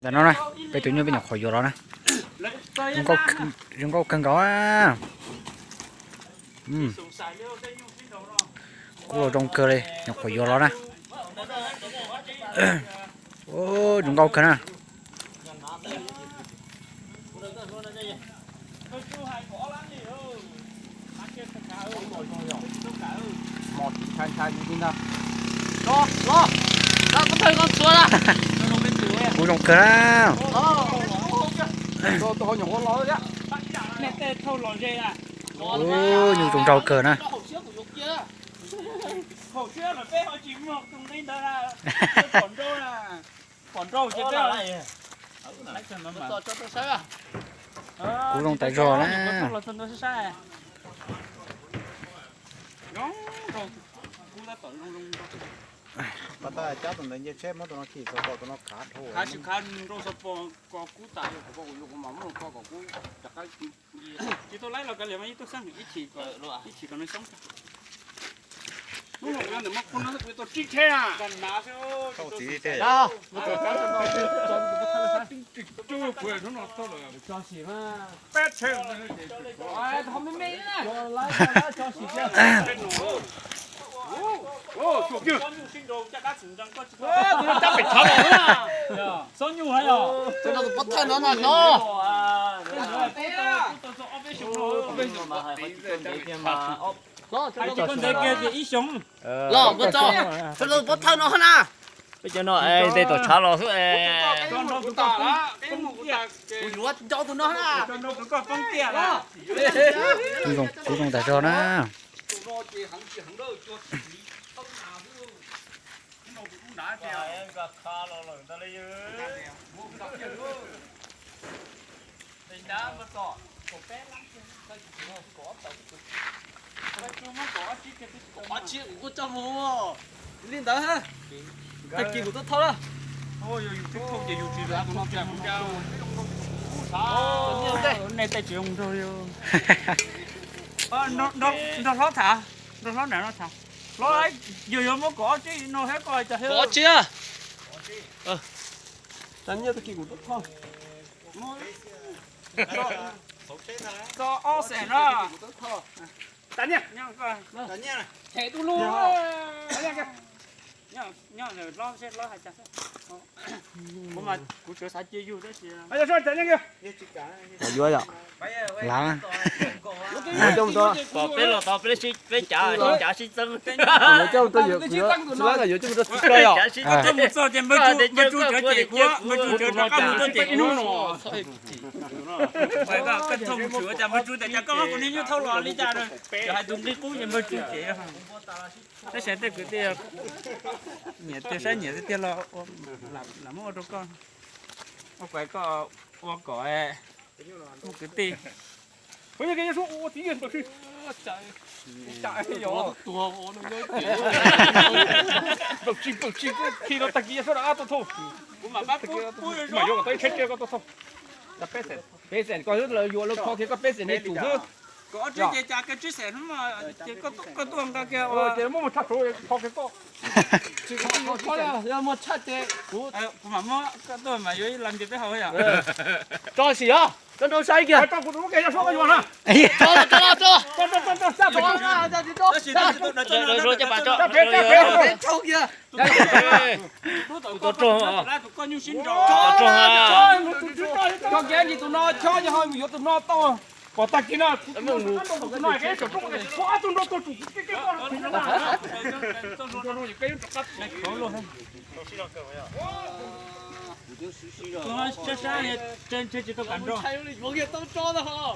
Dạ nó này, bây tự nhiên bây giờ khỏi vô đó nè. Dùng câu cần có á. Cô trong cơ đây, nhập khỏi vô đó nè. Ô, dùng câu cần à. Một khai như thế nào? Lo, ra có thời con xua ra. Cô trong cơ á. Tôi nhỏ con lo đấy. Ô, như trong trâu cơ nè. khẩu chưa là bé họ chỉ một trong đây đó là còn rau chứ đó này Cho tôi sai à? Cô trong tay rò nè. là thân nó sai nó cú đã tận luôn mà ta chắc tụi nó như chết mất tụi nó chỉ có tụi nó khát thôi khá chịu khá rau sập có cú tài có cú mắm có cú chắc cái chỉ tôi lấy là cái liệu mấy tôi sang ít chỉ có nó sống đúng rồi anh để mắc con nó tôi chỉ thế à cần ná sao không chỉ thế Đâu? chú quên nó to rồi cho xì mà bé chơi ai không biết mấy nè Lấy cho xịt ra. ô chuột chưa sinh đồ chắc đã sừng răng có tôi chắc phải tháo rồi à sao nhu hay à Cho nó bắt thân nó là nó. Lo, cho nó con đấy kia thì ít sống lo, bắt cho. Cho nó bắt thân nó nè. bây giờ nó đây tổ cháo nó xuống con nó cũng tả đó cái mũ kia Ui dồi, cho tụi nó nè. con nó cũng có con kia đó Cô trong tay rò nè. Bắt chiếc của cho mua. Lên đó ha. Thật kỳ của tôi thôi đó. ôi chú không chỉ dùng chỉ là con kia con cao này tay chuyện thôi nó lót thả nó lót này nó thả lót ấy vừa mới có chứ nó hết coi cho hết Có chưa? Đánh như thật kỳ của tôi thôi. có ô sẻ nó tán nhá nhá coi tấn nha này thẻ tu luôn nhá rồi lo xét lo hai chặt có mà cú sửa sai chia vô đó chị bây giờ sao tán nhá kìa ở dưới rồi Lá. Trong tôi. có biết là tao biết xin biết trả xin dân Ở trong tôi dự. Là ở trong tôi chơi à? trả xin À. có một số tiền mới chú trở chị quá mới chú trở cho các một tôi chị luôn rồi vậy cả cái thông sửa cho mới chú để cho có con như thâu lò đi ra rồi cho hai tuần đi cú thì mới chú chị thế sẽ tới cái tiền nhẹ tiền sẽ nhẹ tiền lo làm mua cho con một cái có một cái một cái tiền bây giờ cái số ô tí tiền được chạy rồi Tua nó nhớ. bực chim khi nó tắc kia số đó thôi mà bắt mà vô cái chết kia có thôi là pê sèn coi rất là vô nó khó thì có pê sèn này chủ thứ có chứ chị chả cái chiếc sèn mà chỉ có tuồng ra kia chỉ mua một thắt rồi khó cái có Chỉ có là một chát thế. mà mua cái tôi mà vô làm gì biết hậu à Cho xỉ à? Cho nó sai kìa. trong cuộc nó cái số cái gì mà Cho ra cho ra đi cho. rồi cho bạn cho Đến châu kia. có trò có nhu xin rồi Cho cái gì tụi nó cho hơi nhiều tụi nó to. có tắc kia nào tụi nó cái chỗ trong cái xóa tụi nó tôi chủ cái con nó chơi sai trên chỉ tôi cản rồi Một cái tao cho nó hả?